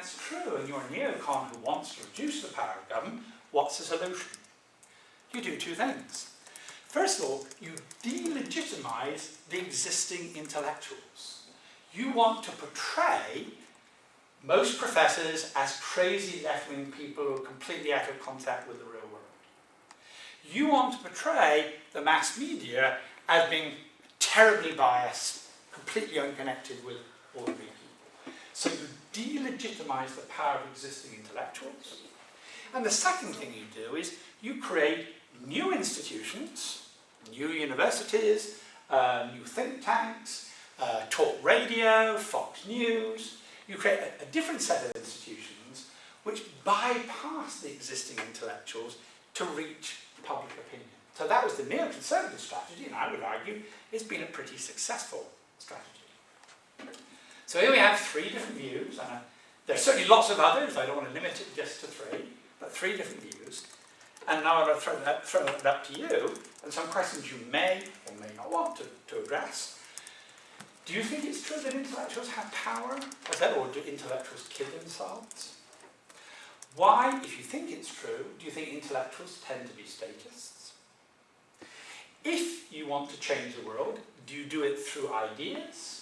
that's true, and you're a neocon who wants to reduce the power of government, what's the solution? You do two things. First of all, you delegitimize the existing intellectuals. You want to portray most professors as crazy left-wing people who are completely out of contact with the real world. You want to portray the mass media as being terribly biased, completely unconnected with ordinary people. So you delegitimize the power of existing intellectuals. And the second thing you do is you create new institutions, new universities, new think tanks, talk radio, Fox News. You create a different set of institutions which bypass the existing intellectuals to reach public opinion. So that was the neoconservative strategy, and I would argue it's been a pretty successful strategy. So here we have three different views, and there's certainly lots of others. I don't want to limit it just to three, but three different views. And now I'm going to throw that up to you, and some questions you may or may not want to address. Do you think it's true that intellectuals have power? Or do intellectuals kill themselves? Why, if you think it's true, do you think intellectuals tend to be statists? If you want to change the world, do you do it through ideas?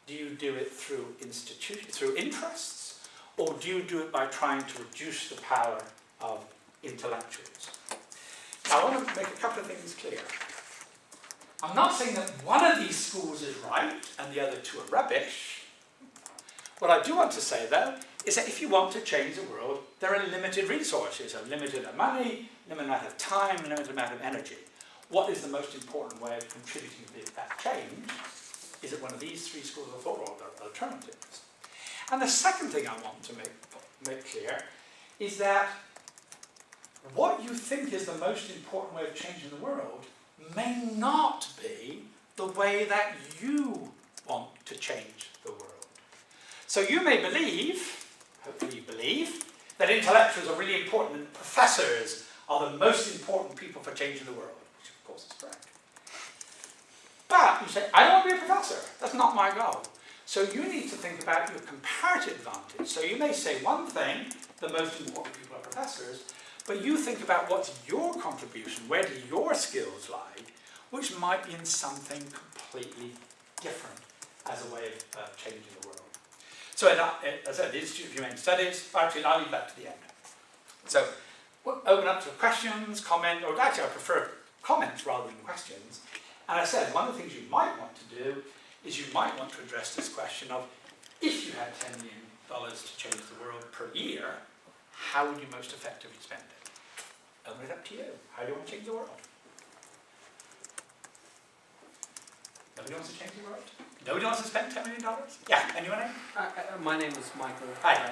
Do you do it through institutions, through interests? Or do you do it by trying to reduce the power of intellectuals? Now, I want to make a couple of things clear. I'm not saying that one of these schools is right and the other two are rubbish. What I do want to say, though, is that if you want to change the world, there are limited resources, a limited amount of money, limited amount of time, limited amount of energy. What is the most important way of contributing to that change? Is it one of these three schools of thought or alternatives? And the second thing I want to make clear is that what you think is the most important way of changing the world may not be the way that you want to change the world. So you may believe, hopefully you believe, that intellectuals are really important and professors are the most important people for changing the world, which of course is correct. But you say, I don't want to be a professor. That's not my goal. So you need to think about your comparative advantage. So you may say one thing, the most important people are professors, but you think about what's your contribution, where do your skills lie, which might be in something completely different as a way of changing the world. So as I said, the Institute of Humane Studies, actually I'll leave that to the end. So we'll open up to questions, comment, or actually I prefer comments rather than questions. And I said, one of the things you might want to do is you might want to address this question of, if you had $10 million to change the world per year, how would you most effectively spend it? Open it up to you. How do you want to change the world? Nobody wants to change the world? Nobody wants to spend $10 million? Yeah, anyone? My name is Michael. Hi.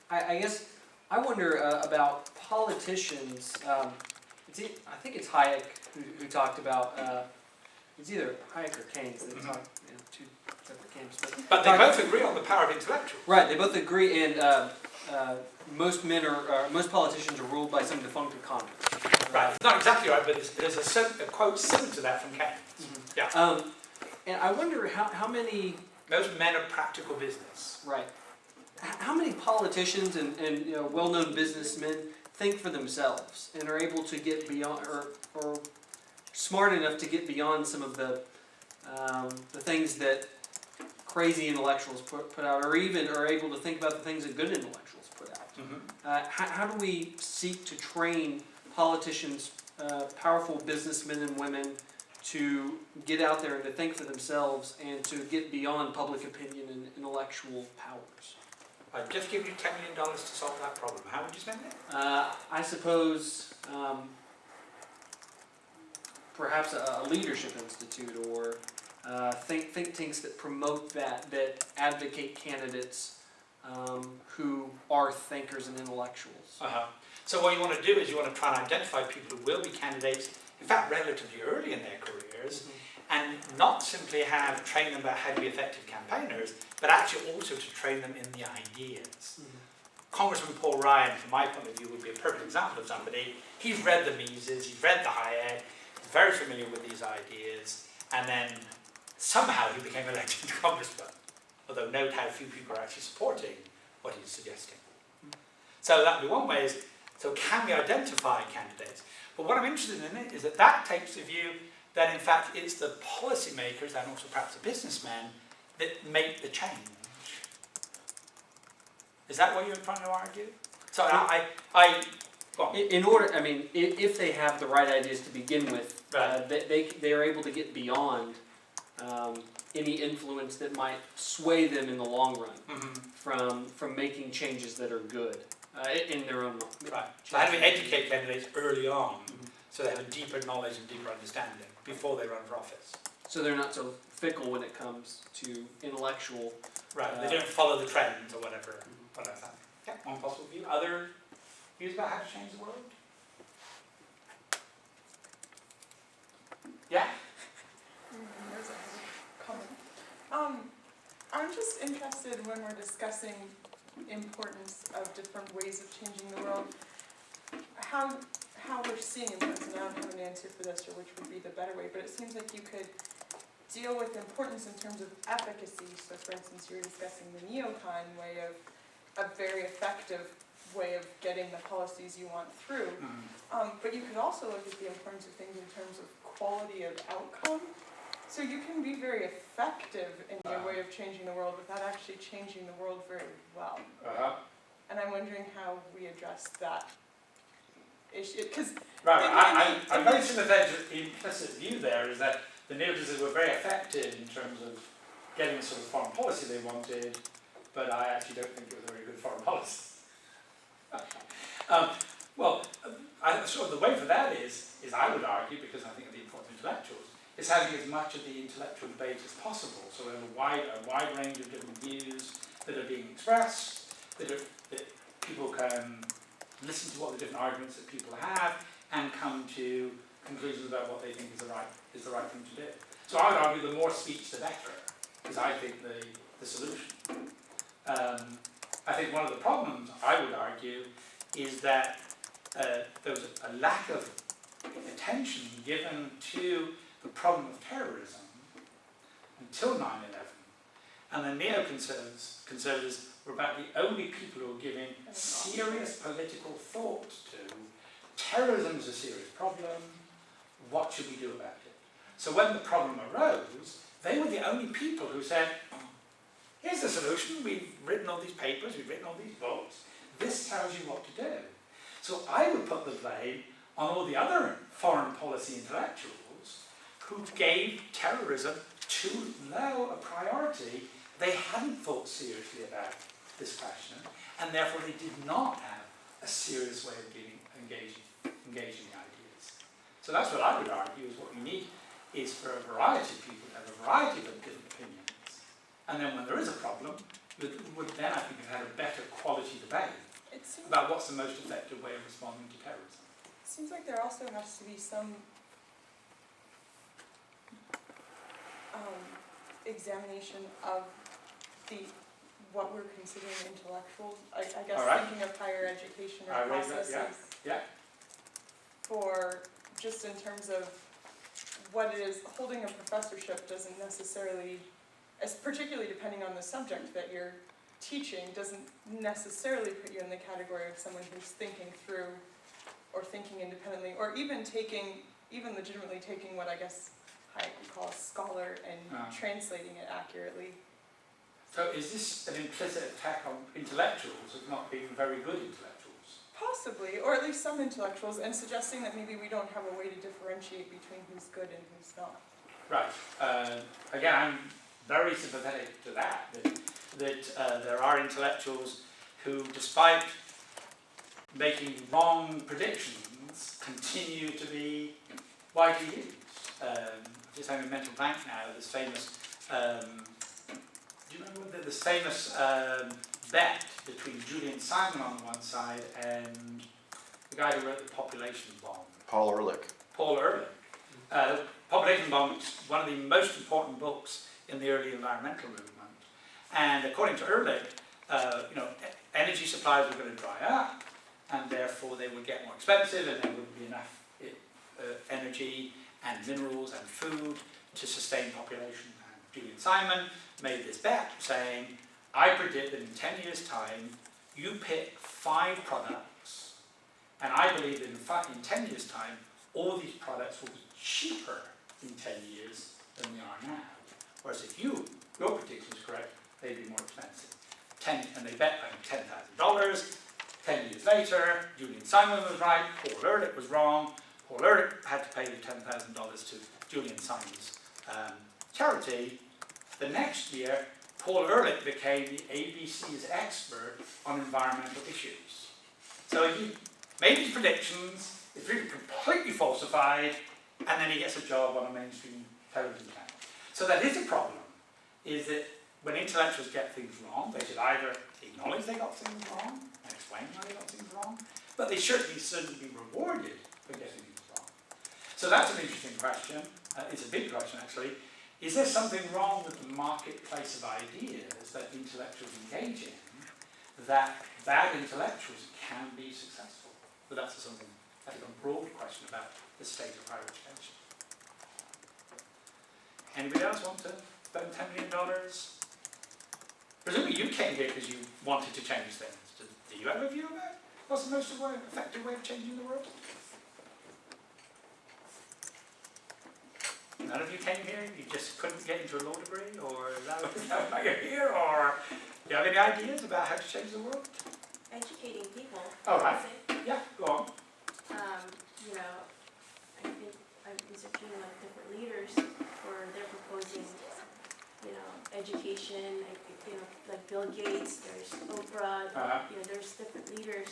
I guess I wonder about politicians. I think it's Hayek who talked about, it's either Hayek or Keynes that talked, two separate camps. But they both agree on the power of intellectuals. Right, they both agree, and most politicians are ruled by some defunct economist. Right, not exactly right, but there's a quote similar to that from Keynes. Mm-hmm. Yeah. And I wonder how many... Most men are practical business. Right. How many politicians and well-known businessmen think for themselves and are able to get beyond, or smart enough to get beyond some of the things that crazy intellectuals put out, or even are able to think about the things that good intellectuals put out? Mm-hmm. How do we seek to train politicians, powerful businessmen and women, to get out there and to think for themselves and to get beyond public opinion and intellectual powers? I'd just give you $10 million to solve that problem. How would you spend it? I suppose perhaps a leadership institute, or think tanks that promote that advocate candidates who are thinkers and intellectuals. So what you want to do is you want to try and identify people who will be candidates, in fact, relatively early in their careers, and not simply train them about how to be effective campaigners, but actually also to train them in the ideas. Congressman Paul Ryan, from my point of view, would be a perfect example of somebody. He's read the Mises, he's read the Hayek, he's very familiar with these ideas, and then somehow he became elected to congressman. Although note how few people are actually supporting what he's suggesting. So that would be one way is, so can we identify candidates? But what I'm interested in is that that takes the view that in fact it's the policymakers and also perhaps the businessmen that make the change. Is that what you're trying to argue? So go on. In order, I mean, if they have the right ideas to begin with, Right. they are able to get beyond any influence that might sway them in the long run from making changes that are good in their own mind. Right. So how do we educate candidates early on so they have a deeper knowledge and deeper understanding before they run for office? So they're not so fickle when it comes to intellectual. Right. They don't follow the trends or whatever. Yeah, one possible view. Other views about how to change the world? Yeah? There's a comment. I'm just interested when we're discussing importance of different ways of changing the world, how we're seeing importance, and I don't have an answer for this or which would be the better way, but it seems like you could deal with importance in terms of efficacy. So for instance, you were discussing the neocon way of a very effective way of getting the policies you want through. But you could also look at the importance of things in terms of quality of outcome. So you can be very effective in your way of changing the world without actually changing the world very well. And I'm wondering how we address that issue. Because I'm very sympathetic to the implicit view there is that the neocons were very effective in terms of getting the sort of foreign policy they wanted, but I actually don't think it was a very good foreign policy. Sort of the way for that is I would argue, because I think of the importance of intellectuals, is having as much of the intellectual debate as possible. So we have a wide range of different views that are being expressed, that people can listen to what the different arguments that people have and come to conclusions about what they think is the right thing to do. So I would argue the more speech the better, is I think the solution. I think one of the problems, I would argue, is that there was a lack of attention given to the problem of terrorism until 9/11. And the neoconservatives were about the only people who were giving serious political thought to terrorism is a serious problem, what should we do about it? So when the problem arose, they were the only people who said, here's the solution, we've written all these papers, we've written all these books, this tells you what to do. So I would put the blame on all the other foreign policy intellectuals who gave terrorism too low a priority. They hadn't thought seriously about this question, and therefore they did not have a serious way of engaging the ideas. So that's what I would argue is what we need is for a variety of people to have a variety of different opinions. And then when there is a problem, then I think we've had a better quality debate about what's the most effective way of responding to terrorism. it seems like there also has to be some examination of what we're considering intellectuals. I guess thinking of higher education or processes. For just in terms of what it is, holding a professorship doesn't necessarily, particularly depending on the subject that you're teaching, doesn't necessarily put you in the category of someone who's thinking through or thinking independently, or even legitimately taking what I guess I would call a scholar and translating it accurately. So is this an implicit attack on intellectuals of not being very good intellectuals? Possibly, or at least some intellectuals, and suggesting that maybe we don't have a way to differentiate between who's good and who's not. Right. Again, I'm very sympathetic to that there are intellectuals who, despite making wrong predictions, continue to be widely used. Just having a mental blank now, this famous, do you remember this famous bet between Julian Simon on one side and the guy who wrote the Population Bomb? Paul Ehrlich. Paul Ehrlich. Population Bomb is one of the most important books in the early environmental movement. And according to Ehrlich, energy supplies were going to dry up, and therefore they would get more expensive, and there wouldn't be enough energy and minerals and food to sustain population. And Julian Simon made this bet saying, I predict that in 10 years' time, you pick 5 products, and I believe that in 10 years' time, all these products will be cheaper in 10 years than they are now. Whereas if your prediction is correct, they'd be more expensive. And they bet on $10,000. 10 years later, Julian Simon was right, Paul Ehrlich was wrong. Paul Ehrlich had to pay the $10,000 to Julian Simon's charity. The next year, Paul Ehrlich became the ABC's expert on environmental issues. So he made his predictions, it's really completely falsified, and then he gets a job on a mainstream television channel. So that is a problem, is that when intellectuals get things wrong, they should either acknowledge they got things wrong and explain why they got things wrong, but they shouldn't be rewarded for getting things wrong. So that's an interesting question. It's a big question, actually. Is there something wrong with the marketplace of ideas that intellectuals engage in that bad intellectuals can be successful? But that's a broad question about the state of higher education. Anybody else want to spend $10 million? Presumably you came here because you wanted to change things. Do you have a view about what's the most effective way of changing the world? None of you came here, you just couldn't get into a law degree, or is that why you're here, or do you have any ideas about how to change the world? Educating people. Oh, right. I would say. Yeah, go on. You know, I think there's a few like different leaders where they're proposing, you know, education, like Bill Gates, there's Oprah, you know, there's different leaders,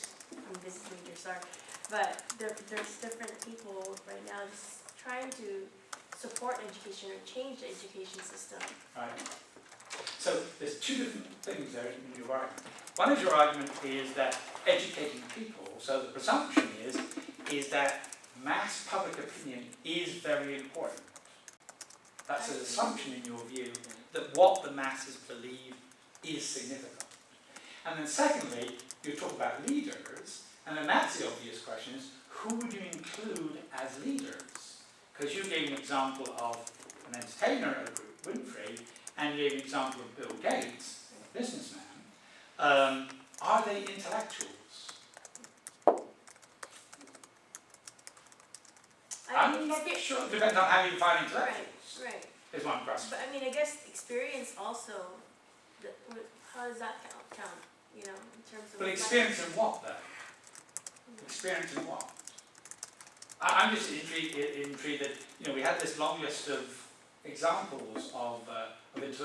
business leaders, sorry, but there's different people right now just trying to support education or change the education system. Right. So there's 2 different things there in your argument. One is your argument is that educating people, so the presumption is that mass public opinion is very important. That's an assumption in your view that what the masses believe is significant. And then secondly, you talk about leaders, and then that's the obvious question is, who would you include as leaders? Because you gave an example of an entertainer at a group, Winfrey, and you gave an example of Bill Gates, a businessman. Are they intellectuals? I'm not sure. It depends on how you define intellectuals. Right. Is one question. But I mean, I guess experience also, how does that count, you know, in terms of... But experience in what, though? Experience in what? I'm just intrigued that, you know, we had this long list of examples of intellectuals